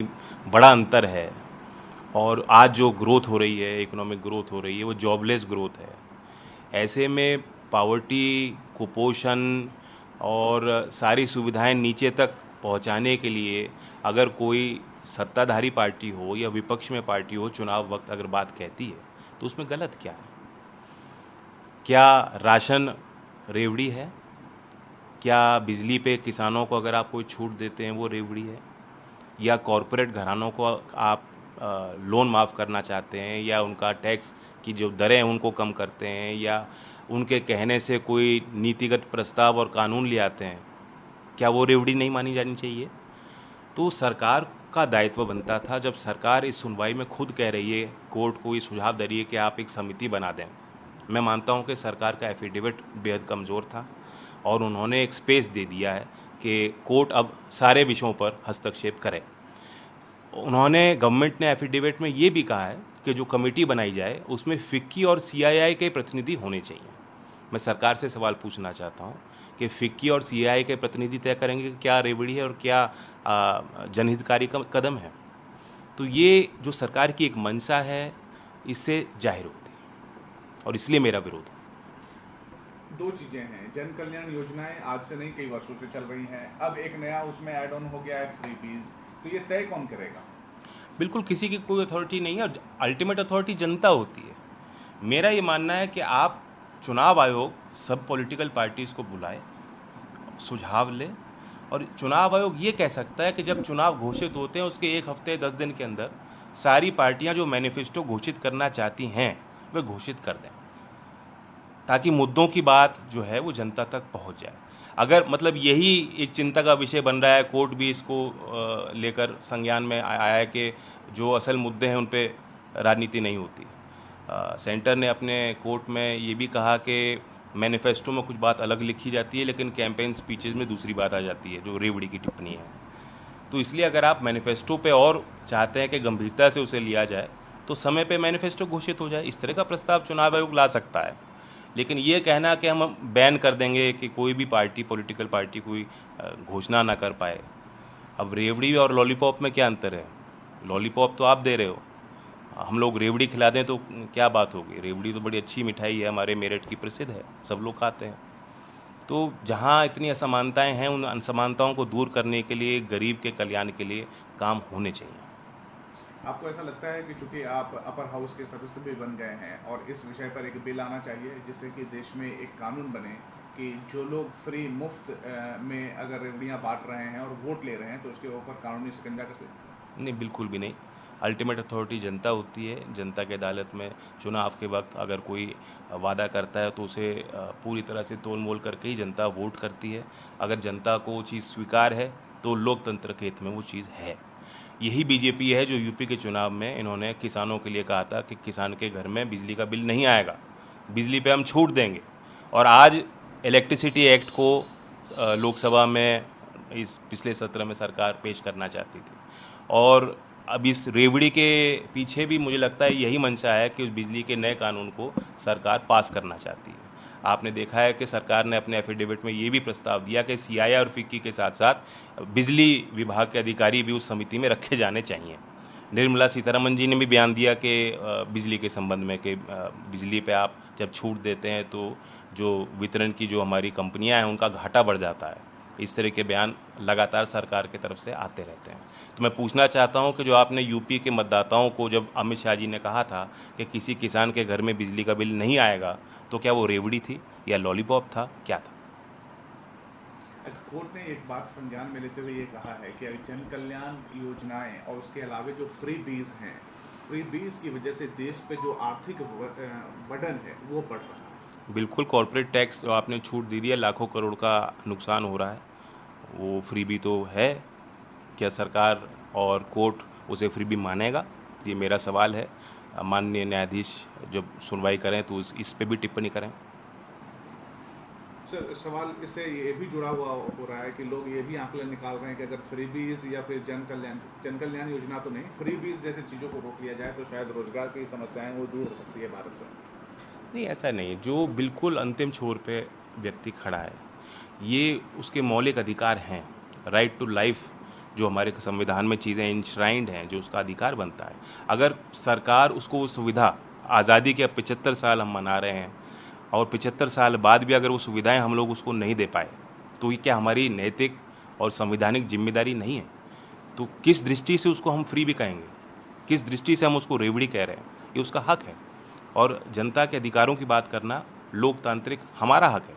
बड़ा अंतर है। और आज जो ग्रोथ हो रही है, इकोनॉमिक ग्रोथ हो रही है, वो जॉबलेस ग्रोथ है। ऐसे में पावर्टी, कुपोषण और सारी सुविधाएं नीचे तक पहुंचाने के लिए अगर कोई सत्ताधारी पार्टी हो या विपक्ष में पार्टी हो, चुनाव वक्त अगर बात कहती है तो उसमें गलत क्या है? क्या राशन रेवड़ी है? क्या बिजली पे किसानों को अगर आप कोई छूट देते हैं वो रेवड़ी है? या कॉरपोरेट घरानों को आप लोन माफ़ करना चाहते हैं, या उनका टैक्स की जो दरें हैं उनको कम करते हैं, या उनके कहने से कोई नीतिगत प्रस्ताव और कानून ले आते हैं, क्या वो रेवड़ी नहीं मानी जानी चाहिए? तो सरकार का दायित्व बनता था, जब सरकार इस सुनवाई में खुद कह रही है, कोर्ट को ये सुझाव दे रही है कि आप एक समिति बना दें। मैं मानता हूं कि सरकार का एफिडेविट बेहद कमज़ोर था और उन्होंने एक स्पेस दे दिया है कि कोर्ट अब सारे विषयों पर हस्तक्षेप करे। उन्होंने, गवर्नमेंट ने एफिडेविट में ये भी कहा है कि जो कमेटी बनाई जाए उसमें फिक्की और सीआईआई के प्रतिनिधि होने चाहिए। मैं सरकार से सवाल पूछना चाहता हूँ कि फिक्की और सीआईआई के प्रतिनिधि तय करेंगे कि क्या रेवड़ी है और क्या जनहितकारी कदम है। तो ये जो सरकार की एक मंशा है, इससे जाहिर होती है और इसलिए मेरा विरोध है। दो चीजें हैं, जन कल्याण योजनाएं आज से नहीं कई वर्षों से चल रही हैं, अब एक नया उसमें ऐड ऑन हो गया है फ्रीबीज, तो ये तय कौन करेगा? बिल्कुल किसी की कोई अथॉरिटी नहीं है और अल्टीमेट अथॉरिटी जनता होती है। मेरा ये मानना है कि आप चुनाव आयोग सब पॉलिटिकल पार्टीज़ को बुलाए, सुझाव ले, और चुनाव आयोग ये कह सकता है कि जब चुनाव घोषित होते हैं उसके एक हफ्ते 10 दिन के अंदर सारी पार्टियां जो मैनिफेस्टो घोषित करना चाहती हैं वे घोषित कर दें, ताकि मुद्दों की बात जो है वो जनता तक पहुंच जाए। अगर मतलब यही एक चिंता का विषय बन रहा है, कोर्ट भी इसको लेकर संज्ञान में आया है कि जो असल मुद्दे हैं उन पे राजनीति नहीं होती। सेंटर ने अपने कोर्ट में ये भी कहा कि मैनिफेस्टो में कुछ बात अलग लिखी जाती है लेकिन कैंपेन स्पीचेज में दूसरी बात आ जाती है, जो रेवड़ी की टिप्पणी है। तो इसलिए अगर आप मैनिफेस्टो पे और चाहते हैं कि गंभीरता से उसे लिया जाए तो समय पे मैनिफेस्टो घोषित हो जाए। इस तरह का प्रस्ताव चुनाव आयोग ला सकता है। लेकिन ये कहना कि हम बैन कर देंगे कि कोई भी पार्टी, पॉलिटिकल पार्टी कोई घोषणा ना कर पाए। अब रेवड़ी और लॉलीपॉप में क्या अंतर है? लॉलीपॉप तो आप दे रहे हो, हम लोग रेवड़ी खिला दें तो क्या बात होगी? रेवड़ी तो बड़ी अच्छी मिठाई है, हमारे मेरठ की प्रसिद्ध है, सब लोग खाते हैं। तो जहाँ इतनी असमानताएं हैं, उन असमानताओं को दूर करने के लिए, गरीब के कल्याण के लिए काम होने चाहिए। आपको ऐसा लगता है कि चूंकि आप अपर हाउस के सदस्य भी बन गए हैं और इस विषय पर एक बिल आना चाहिए जिससे कि देश में एक कानून बने कि जो लोग फ्री मुफ्त में अगर रेवड़ियाँ बांट रहे हैं और वोट ले रहे हैं तो उसके ऊपर कानूनी शिकंजा कसे? नहीं, बिल्कुल भी नहीं। अल्टीमेट अथॉरिटी जनता होती है। जनता की अदालत में चुनाव के वक्त अगर कोई वादा करता है तो उसे पूरी तरह से तोल मोल करके ही जनता वोट करती है। अगर जनता को वो चीज़ स्वीकार है तो लोकतंत्र के हित में वो चीज़ है। यही बीजेपी है जो यूपी के चुनाव में इन्होंने किसानों के लिए कहा था कि किसान के घर में बिजली का बिल नहीं आएगा, बिजली पे हम छूट देंगे। और आज इलेक्ट्रिसिटी एक्ट को लोकसभा में इस पिछले सत्र में सरकार पेश करना चाहती थी। और अब इस रेवड़ी के पीछे भी मुझे लगता है यही मंशा है कि उस बिजली के नए कानून को सरकार पास करना चाहती है। आपने देखा है कि सरकार ने अपने एफिडेविट में ये भी प्रस्ताव दिया कि सीआईआई और फिक्की के साथ साथ बिजली विभाग के अधिकारी भी उस समिति में रखे जाने चाहिए। निर्मला सीतारमन जी ने भी बयान दिया कि बिजली के संबंध में कि बिजली पे आप जब छूट देते हैं तो जो वितरण की जो हमारी कंपनियां हैं उनका घाटा बढ़ जाता है। इस तरह के बयान लगातार सरकार की तरफ से आते रहते हैं। तो मैं पूछना चाहता हूं कि जो आपने यूपी के मतदाताओं को, जब अमित शाह जी ने कहा था कि किसी किसान के घर में बिजली का बिल नहीं आएगा, तो क्या वो रेवड़ी थी या लॉलीपॉप था, क्या था? कोर्ट ने एक बात संज्ञान में लेते हुए ये कहा है कि जन कल्याण योजनाएं और उसके अलावा जो फ्री बीज हैं, फ्री बीज की वजह से देश पे जो आर्थिक बर्डन है वो बढ़ रहा है। बिल्कुल, कॉर्पोरेट टैक्स जो आपने छूट दे दिया, लाखों करोड़ का नुकसान हो रहा है, वो फ्रीबी तो है। क्या सरकार और कोर्ट उसे फ्रीबी मानेगा? ये मेरा सवाल है। माननीय न्यायाधीश जब सुनवाई करें तो इस पे भी टिप्पणी करें। सर, सवाल इससे ये भी जुड़ा हुआ हो रहा है कि लोग ये भी आंकलन निकाल रहे हैं कि अगर फ्री बीज या फिर जन कल्याण योजना तो नहीं, फ्री बीज जैसे चीज़ों को रोक लिया जाए तो शायद रोजगार की समस्याएं वो दूर हो सकती है भारत से। नहीं, ऐसा नहीं। जो बिल्कुल अंतिम छोर पे व्यक्ति खड़ा है, ये उसके मौलिक अधिकार हैं। राइट टू लाइफ जो हमारे संविधान में चीज़ें इंश्राइंड हैं, जो उसका अधिकार बनता है, अगर सरकार उसको सुविधा, आज़ादी के 75 साल हम मना रहे हैं और 75 साल बाद भी अगर वो सुविधाएं हम लोग उसको नहीं दे पाए, तो ये क्या हमारी नैतिक और संवैधानिक जिम्मेदारी नहीं है? तो किस दृष्टि से उसको हम फ्री भी कहेंगे, किस दृष्टि से हम उसको रेवड़ी कह रहे हैं? ये उसका हक है, और जनता के अधिकारों की बात करना लोकतांत्रिक हमारा हक है।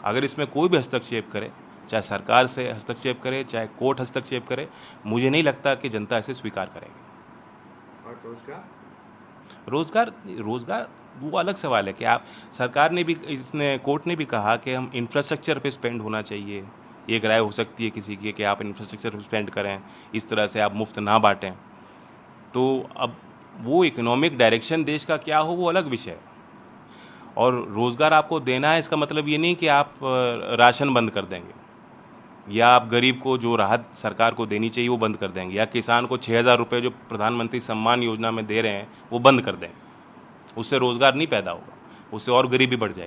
अगर इसमें कोई भी हस्तक्षेप करे, चाहे सरकार से हस्तक्षेप करे, चाहे कोर्ट हस्तक्षेप करे, मुझे नहीं लगता कि जनता इसे स्वीकार करेगी। और रोजगार वो अलग सवाल है कि आप, सरकार ने भी, इसने, कोर्ट ने भी कहा कि हम इंफ्रास्ट्रक्चर पे स्पेंड होना चाहिए। एक राय हो सकती है किसी की कि आप इंफ्रास्ट्रक्चर पे स्पेंड करें, इस तरह से आप मुफ्त ना बांटें। तो अब वो इकोनॉमिक डायरेक्शन देश का क्या हो, वो अलग विषय है। और रोज़गार आपको देना है, इसका मतलब ये नहीं कि आप राशन बंद कर देंगे, या आप गरीब को जो राहत सरकार को देनी चाहिए वो बंद कर देंगे, या किसान को 6,000 रुपये जो प्रधानमंत्री सम्मान योजना में दे रहे हैं वो बंद कर देंगे। उससे रोज़गार नहीं पैदा होगा, उससे और गरीबी बढ़ जाएगी।